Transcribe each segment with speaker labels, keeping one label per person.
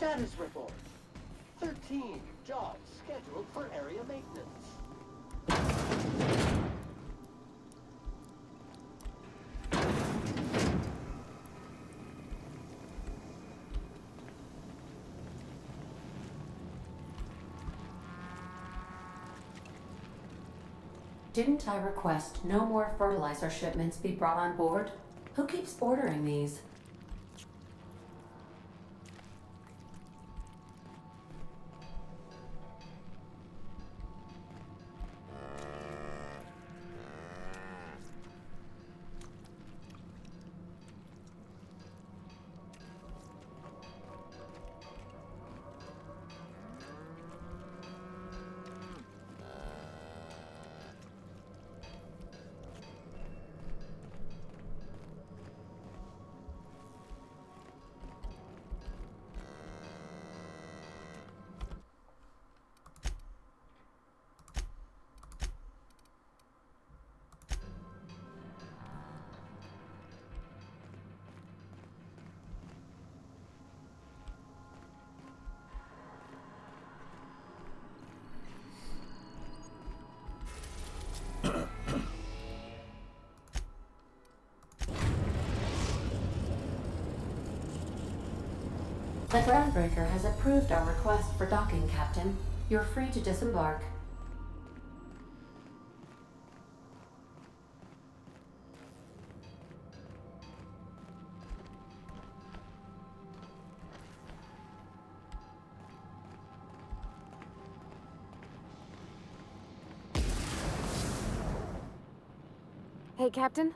Speaker 1: Status report. 13 jobs scheduled for area maintenance.
Speaker 2: Didn't I request no more fertilizer shipments be brought on board? Who keeps ordering these? The Groundbreaker has approved our request for docking, Captain. You're free to disembark.
Speaker 3: Hey, Captain.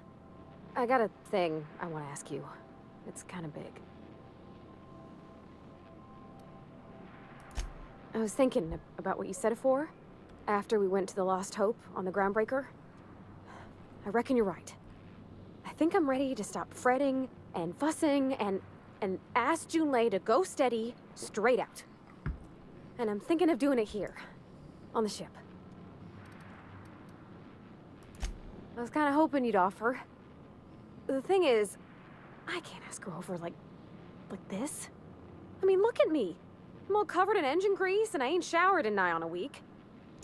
Speaker 3: I got a thing I want to ask you. It's kind of big. I was thinking about what you said before, after we went to the Lost Hope on the Groundbreaker. I reckon you're right. I think I'm ready to stop fretting and fussing and ask Junlei to go steady, straight out. And I'm thinking of doing it here, on the ship. I was kind of hoping you'd offer. The thing is, I can't ask her over like this. I mean, look at me. I'm all covered in engine grease and I ain't showered in nigh on a week.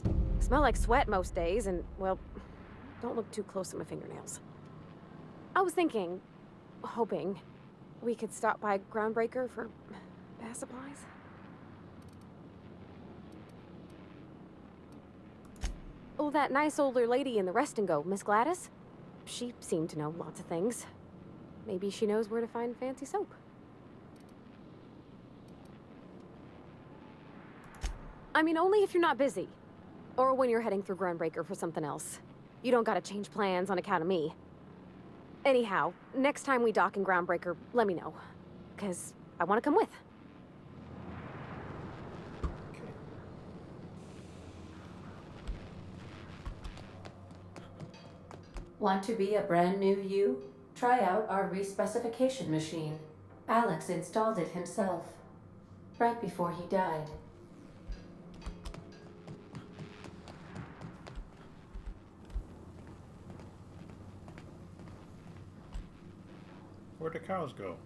Speaker 3: I smell like sweat most days and, well, don't look too close at my fingernails. I was thinking, hoping, we could stop by Groundbreaker for bath supplies. Oh, that nice older lady in the rest and go, Miss Gladys? She seemed to know lots of things. Maybe she knows where to find fancy soap. I mean, only if you're not busy. Or when you're heading through Groundbreaker for something else. You don't gotta change plans on account of me. Anyhow, next time we dock in Groundbreaker, let me know. 'Cause I want to come with.
Speaker 2: Want to be a brand new you? Try out our respecification machine. Alex installed it himself, right before he died.
Speaker 4: Where'd the cows go?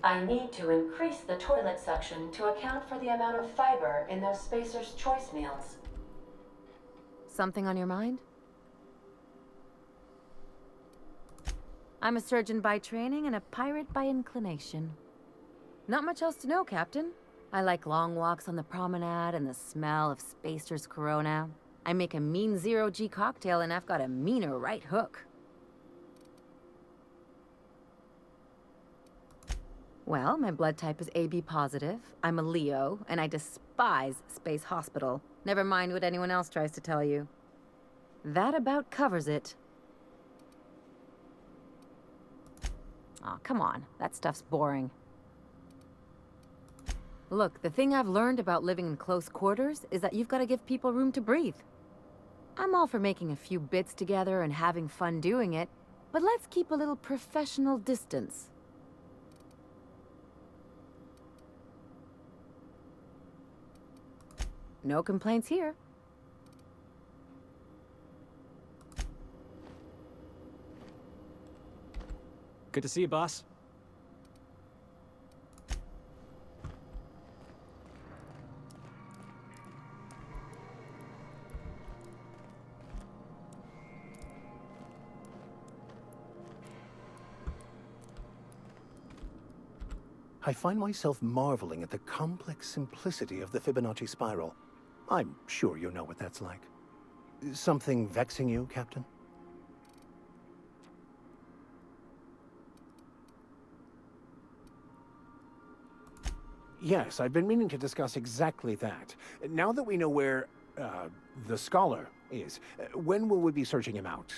Speaker 2: I need to increase the toilet suction to account for the amount of fiber in those Spacer's Choice meals.
Speaker 3: Something on your mind? I'm a surgeon by training and a pirate by inclination. Not much else to know, Captain. I like long walks on the promenade and the smell of Spacer's Corona. I make a mean zero-G cocktail and I've got a meaner right hook. Well, my blood type is AB positive, I'm a Leo, and I despise Space Hospital. Never mind what anyone else tries to tell you. That about covers it.
Speaker 4: Aw, come on. That stuff's boring. Look, the thing I've learned about living in close quarters is that you've got to give people room to breathe. I'm all for making a few bits together and having fun doing it, but let's keep a little professional distance. No complaints here.
Speaker 5: Good to see you, boss.
Speaker 6: I find myself marveling at the complex simplicity of the Fibonacci spiral. I'm sure you know what that's like. Something vexing you, Captain? Yes, I've been meaning to discuss exactly that. Now that we know where, the scholar is, when will we be searching him out?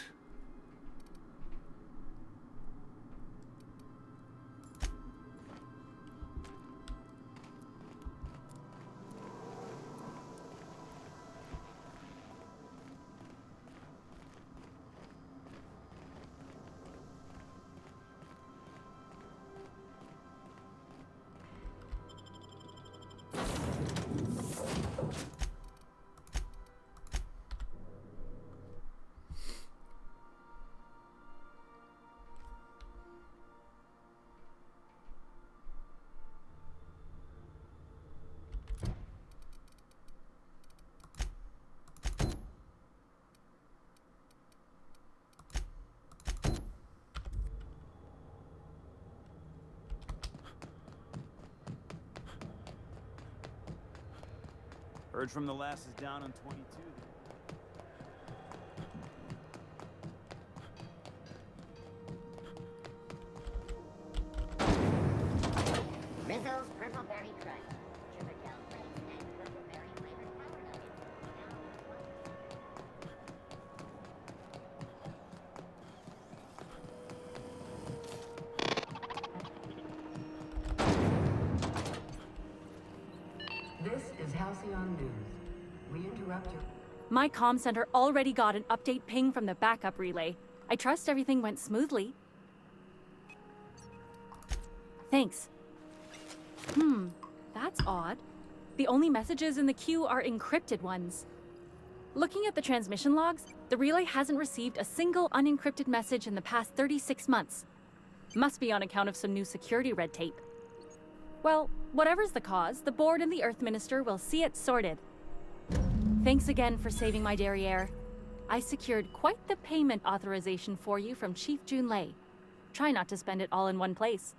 Speaker 7: Heard from the lasses down on 22.
Speaker 8: Mizzle's Purple Berry Crunch. Sugar gel flakes and purple berry flavored power nuggets.
Speaker 9: This is Halcyon News. We interrupt your...
Speaker 10: My comm center already got an update ping from the backup relay. I trust everything went smoothly. Thanks. That's odd. The only messages in the queue are encrypted ones. Looking at the transmission logs, the relay hasn't received a single unencrypted message in the past 36 months. Must be on account of some new security red tape. Well, whatever's the cause, the board and the Earth Minister will see it sorted. Thanks again for saving my derriere. I secured quite the payment authorization for you from Chief Junlei. Try not to spend it all in one place.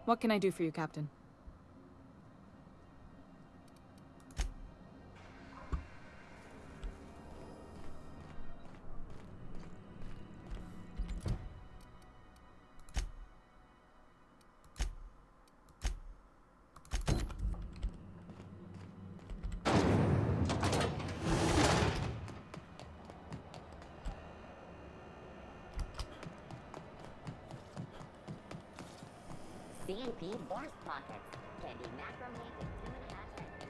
Speaker 11: What can I do for you, Captain?
Speaker 8: CNP Force Pockets can be macrame in 2.5 seconds.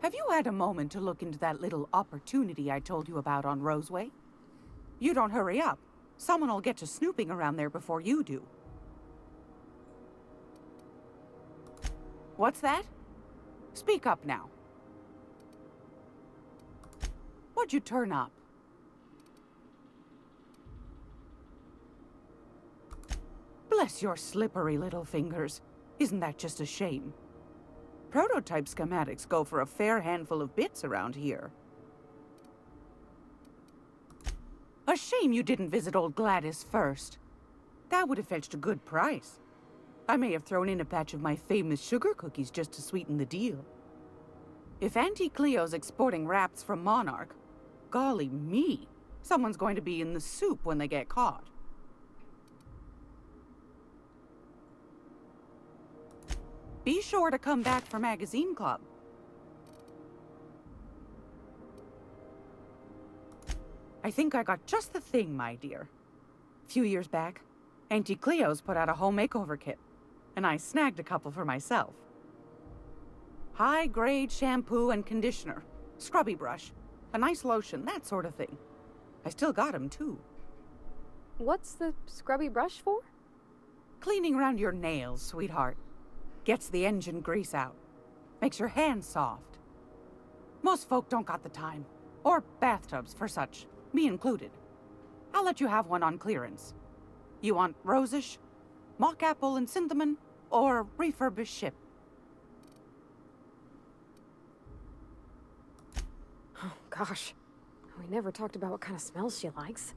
Speaker 9: Have you had a moment to look into that little opportunity I told you about on Roseway? You don't hurry up. Someone will get to snooping around there before you do. What's that? Speak up now. What'd you turn up? Bless your slippery little fingers. Isn't that just a shame? Prototype schematics go for a fair handful of bits around here. A shame you didn't visit old Gladys first. That would have fetched a good price. I may have thrown in a batch of my famous sugar cookies just to sweeten the deal. If Auntie Cleo's exporting wraps from Monarch, golly me, someone's going to be in the soup when they get caught. Be sure to come back for Magazine Club. I think I got just the thing, my dear. A few years back, Auntie Cleo's put out a home makeover kit, and I snagged a couple for myself. High-grade shampoo and conditioner, scrubby brush, a nice lotion, that sort of thing. I still got 'em, too.
Speaker 3: What's the scrubby brush for?
Speaker 9: Cleaning around your nails, sweetheart. Gets the engine grease out. Makes your hands soft. Most folk don't got the time. Or bathtubs for such, me included. I'll let you have one on clearance. You want rosish, mock apple and cinnamon, or refurbished ship?
Speaker 3: Oh, gosh. We never talked about what kind of smells she likes.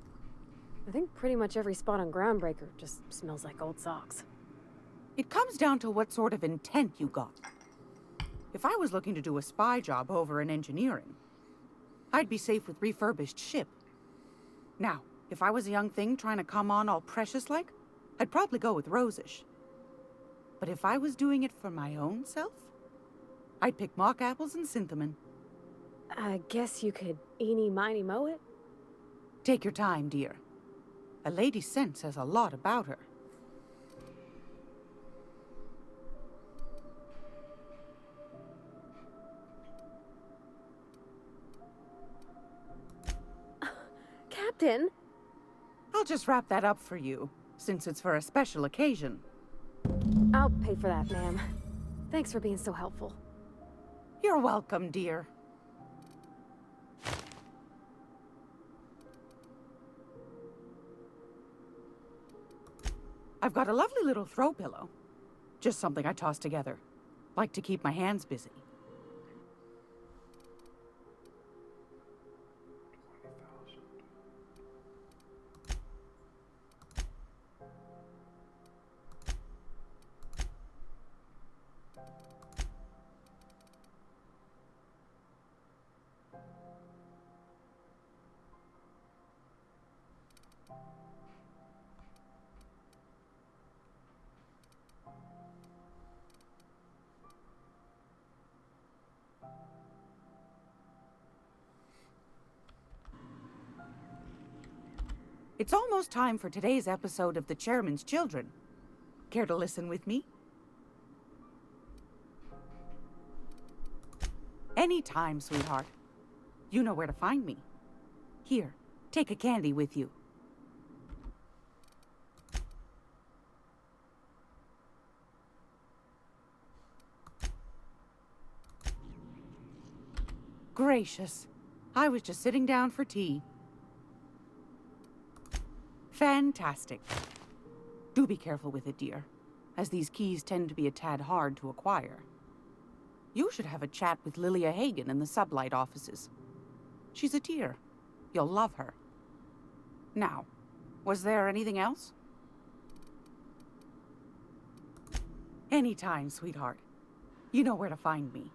Speaker 3: I think pretty much every spot on Groundbreaker just smells like old socks.
Speaker 9: It comes down to what sort of intent you got. If I was looking to do a spy job over in engineering, I'd be safe with refurbished ship. Now, if I was a young thing trying to come on all precious-like, I'd probably go with rosish. But if I was doing it for my own self, I'd pick mock apples and cinnamon.
Speaker 3: I guess you could eeny, miny, moe it?
Speaker 9: Take your time, dear. A lady's scent says a lot about her.
Speaker 3: Captain!
Speaker 9: I'll just wrap that up for you, since it's for a special occasion.
Speaker 3: I'll pay for that, ma'am. Thanks for being so helpful.
Speaker 9: You're welcome, dear. I've got a lovely little throw pillow. Just something I toss together. Like to keep my hands busy. It's almost time for today's episode of The Chairman's Children. Care to listen with me? Anytime, sweetheart. You know where to find me. Here, take a candy with you. Gracious. I was just sitting down for tea. Fantastic. Do be careful with it, dear, as these keys tend to be a tad hard to acquire. You should have a chat with Lilia Hagen in the sublight offices. She's a dear. You'll love her. Now, was there anything else? Anytime, sweetheart. You know where to find me.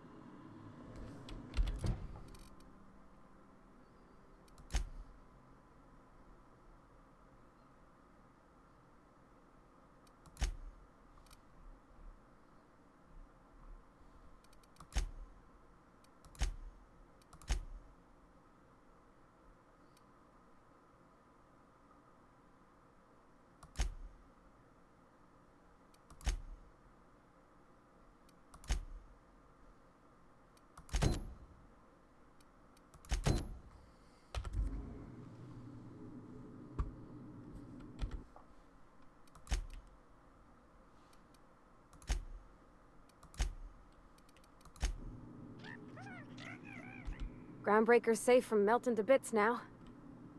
Speaker 3: Groundbreaker's safe from melting to bits now.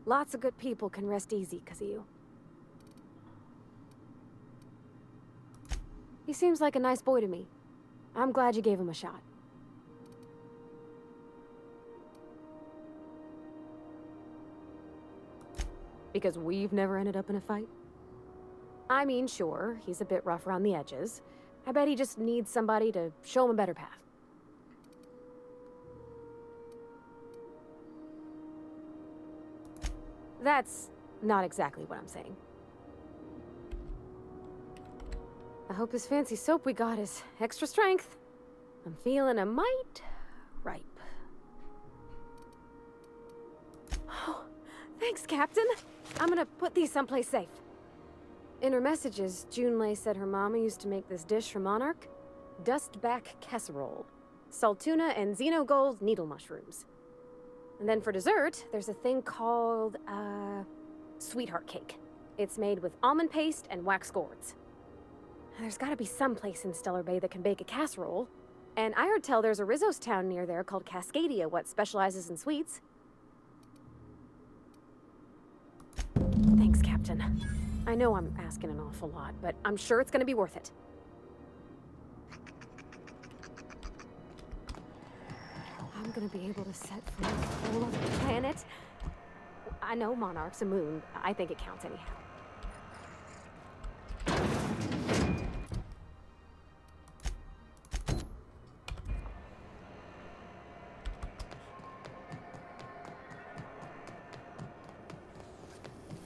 Speaker 3: Lots of good people can rest easy because of you. He seems like a nice boy to me. I'm glad you gave him a shot. Because we've never ended up in a fight? I mean, sure, he's a bit rough around the edges. I bet he just needs somebody to show him a better path. That's not exactly what I'm saying. I hope this fancy soap we got is extra strength. I'm feeling a mite ripe. Oh, thanks, Captain. I'm gonna put these someplace safe. In her messages, Junlei said her mama used to make this dish for Monarch. Dustback casserole. Saltuna and xenogold needle mushrooms. And then for dessert, there's a thing called, sweetheart cake. It's made with almond paste and wax gourds. There's gotta be some place in Stellar Bay that can bake a casserole. And I heard tell there's a Rizzo's town near there called Cascadia what specializes in sweets. Thanks, Captain. I know I'm asking an awful lot, but I'm sure it's gonna be worth it. I'm gonna be able to set free a whole other planet. I know Monarch's a moon. I think it counts anyhow.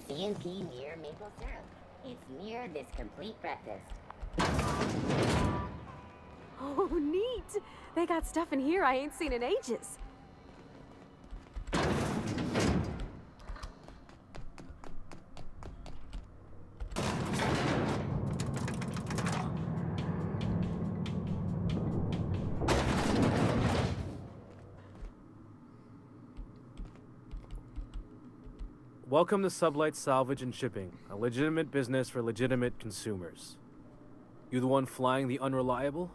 Speaker 8: CNP Mere Maple Syrup. It's near this complete breakfast.
Speaker 3: Oh, neat! They got stuff in here I ain't seen in ages.
Speaker 12: Welcome to Sublight Salvage and Shipping, a legitimate business for legitimate consumers. You the one flying the Unreliable?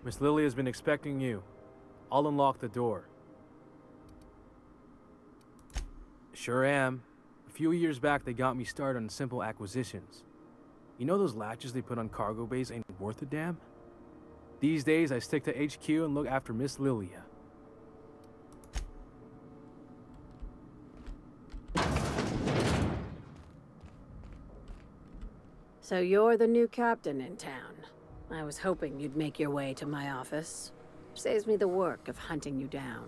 Speaker 12: Miss Lily has been expecting you. I'll unlock the door. Sure am. A few years back, they got me started on simple acquisitions. You know those latches they put on cargo bays ain't worth a damn? These days, I stick to HQ and look after Miss Lilia.
Speaker 2: So you're the new captain in town. I was hoping you'd make your way to my office. Saves me the work of hunting you down.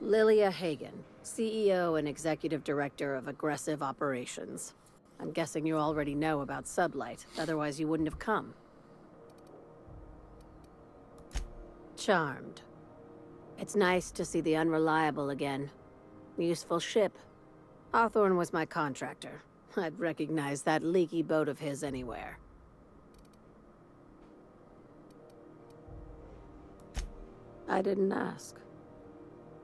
Speaker 2: Lilia Hagen, CEO and Executive Director of Aggressive Operations. I'm guessing you already know about Sublight, otherwise you wouldn't have come. Charmed. It's nice to see the Unreliable again. Useful ship. Hawthorne was my contractor. I'd recognize that leaky boat of his anywhere. I didn't ask.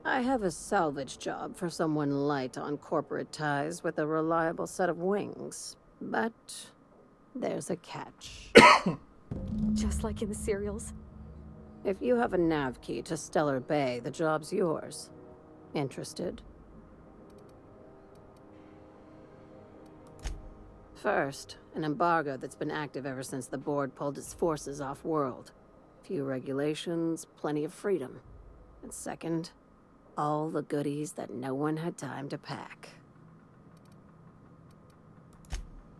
Speaker 2: I have a salvage job for someone light on corporate ties with a reliable set of wings. But there's a catch.
Speaker 3: Just like in the serials.
Speaker 2: If you have a nav key to Stellar Bay, the job's yours. Interested? First, an embargo that's been active ever since the board pulled its forces off-world. Few regulations, plenty of freedom. And second, all the goodies that no one had time to pack.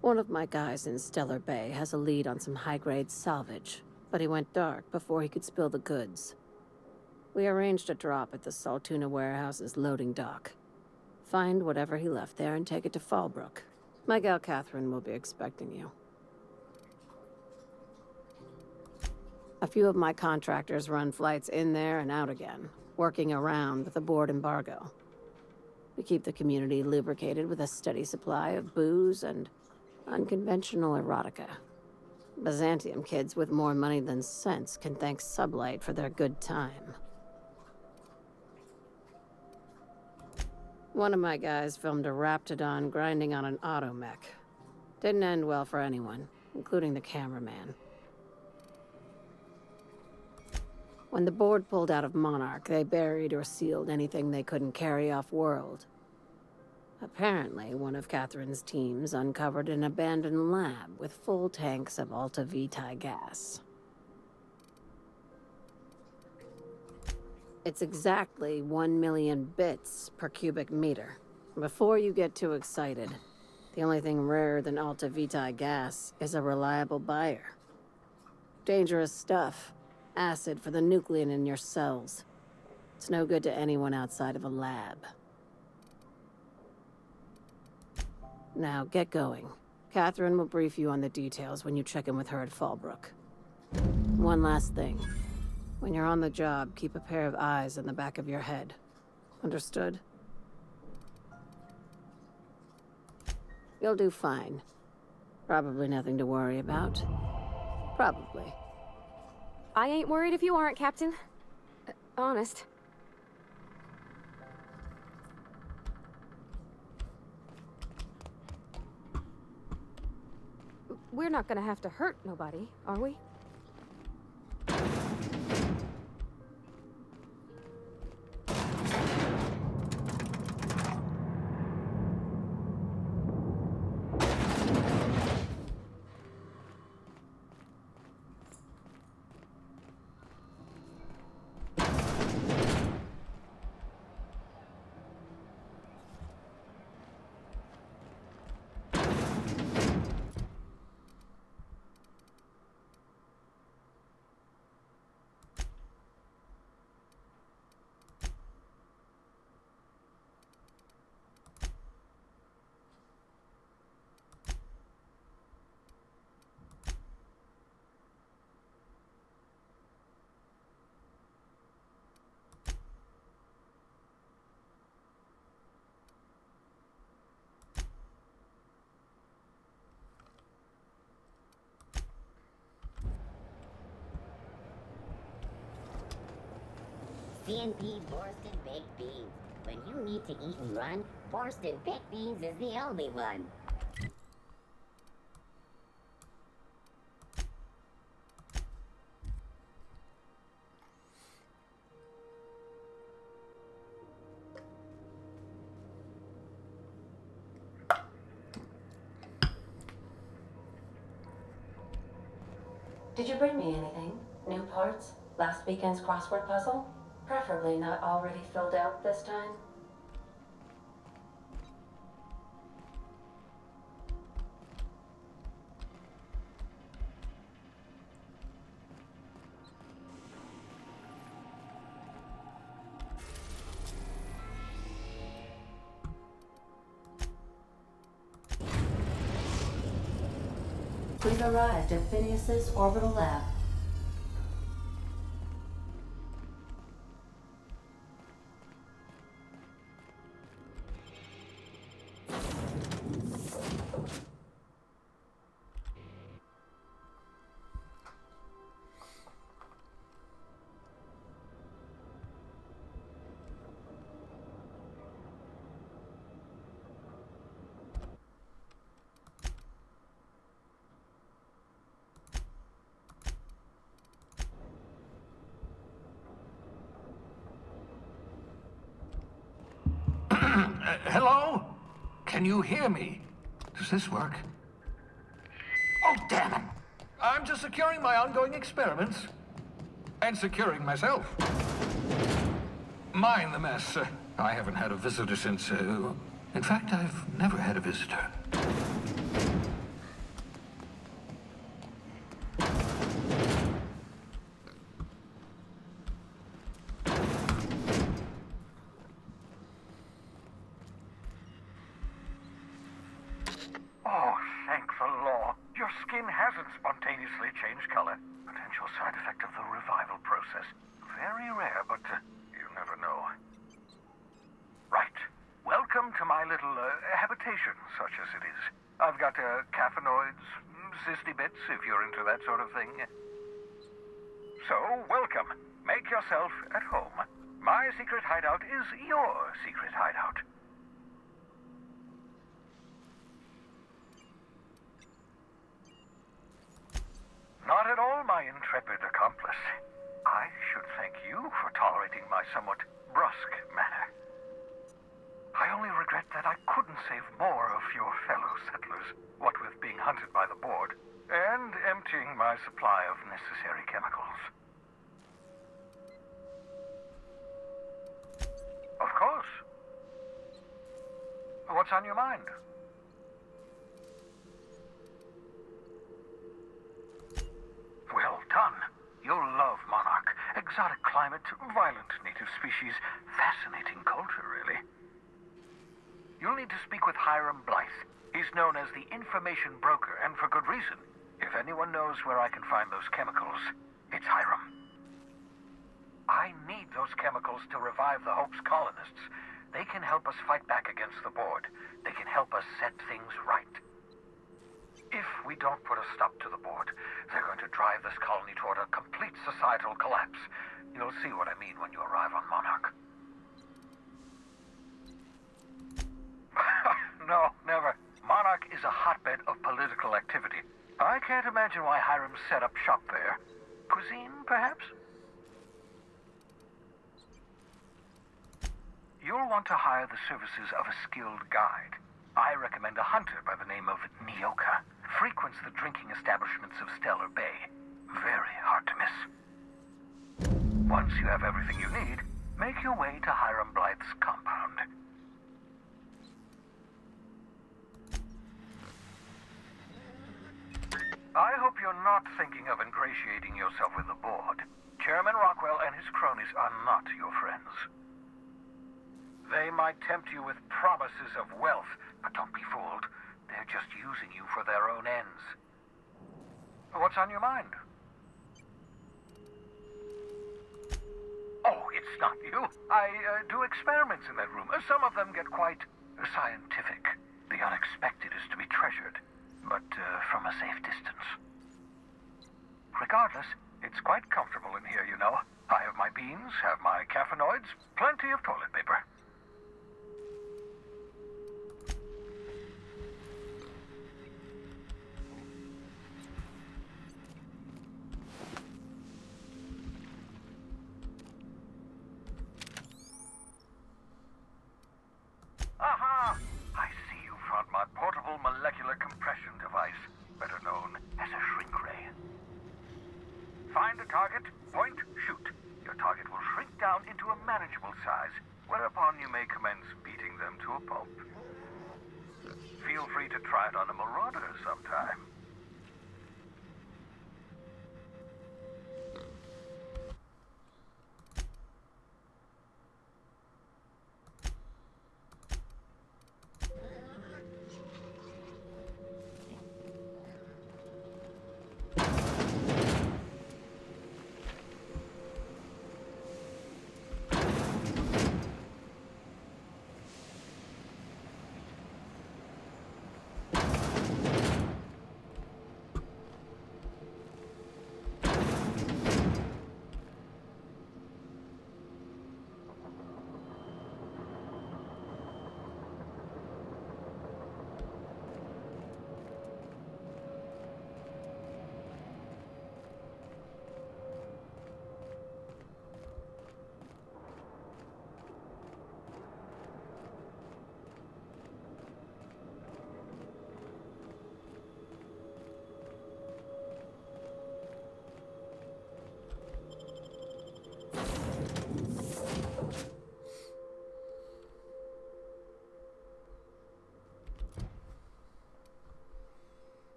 Speaker 2: One of my guys in Stellar Bay has a lead on some high-grade salvage, but he went dark before he could spill the goods. We arranged a drop at the Saltuna warehouse's loading dock. Find whatever he left there and take it to Fallbrook. My gal Catherine will be expecting you. A few of my contractors run flights in there and out again, working around the board embargo. We keep the community lubricated with a steady supply of booze and unconventional erotica. Byzantium kids with more money than sense can thank Sublight for their good time. One of my guys filmed a Raptidon grinding on an automech. Didn't end well for anyone, including the cameraman. When the board pulled out of Monarch, they buried or sealed anything they couldn't carry off-world. Apparently, one of Catherine's teams uncovered an abandoned lab with full tanks of Alta Vitae gas. It's exactly 1 million bits per cubic meter. Before you get too excited, the only thing rarer than Alta Vitae gas is a reliable buyer. Dangerous stuff. Acid for the nuclein in your cells. It's no good to anyone outside of a lab. Now, get going. Catherine will brief you on the details when you check in with her at Fallbrook. One last thing. When you're on the job, keep a pair of eyes in the back of your head. Understood? You'll do fine. Probably nothing to worry about. Probably.
Speaker 3: I ain't worried if you aren't, Captain. Honest. We're not gonna have to hurt nobody, are we?
Speaker 8: CNP Borsted Baked Beans. When you need to eat and run, Borsted Baked Beans is the only one.
Speaker 2: Did you bring me anything? New parts? Last weekend's crossword puzzle? Preferably not already filled out this time. We've arrived at Phineas's orbital lab.
Speaker 13: Hello? Can you hear me? Does this work? Oh, damn it! I'm just securing my ongoing experiments. And securing myself. Mind the mess. I haven't had a visitor since, in fact, I've never had a visitor. Oh, thank the law. Your skin hasn't spontaneously changed color. Potential side effect of the revival process. Very rare, but you never know. Right. Welcome to my little habitation, such as it is. I've got caffeinoids, cysty bits, if you're into that sort of thing. So, welcome. Make yourself at home. My secret hideout is your secret hideout. Not at all, my intrepid accomplice. I should thank you for tolerating my somewhat brusque manner. I only regret that I couldn't hunted by the board, and emptying my supply of necessary chemicals. Of course. What's on your mind? Well done. You'll love Monarch. Exotic climate, violent native species, fascinating culture, really. You'll need to speak with Hiram Blythe. He's known as the information broker, and for good reason. If anyone knows where I can find those chemicals, it's Hiram. I need those chemicals to revive the Hope's colonists. They can help us fight back against the board. They can help us set things right. If we don't put a stop to the board, they're going to drive this colony toward a complete societal collapse. You'll see what I mean when you arrive on Monarch. No, never. Monarch is a hotbed of political activity. I can't imagine why Hiram set up shop there. Cuisine, perhaps? You'll want to hire the services of a skilled guide. I recommend a hunter by the name of Nyoka. Frequents the drinking establishments of Stellar Bay. Very hard to miss. Once you have everything you need, make your way to Hiram Blythe's compound. I hope you're not thinking of ingratiating yourself with the board. Chairman Rockwell and his cronies are not your friends. They might tempt you with promises of wealth, but don't be fooled. They're just using you for their own ends. What's on your mind? Oh, it's not you. I do experiments in that room. Some of them get quite scientific. The unexpected is to be treasured, but from a safe distance. Regardless, it's quite comfortable in here, you know. I have my beans, have my caffeinoids, plenty of toilet paper. Aha! I see you found my portable molecular compression device, better known as a shrink ray. Find a target, point, shoot. Your target will shrink down into a manageable size, whereupon you may commence beating them to a pulp. Feel free to try it on a marauder sometime.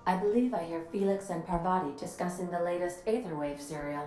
Speaker 14: I believe I hear Felix and Parvati discussing the latest Aetherwave serial.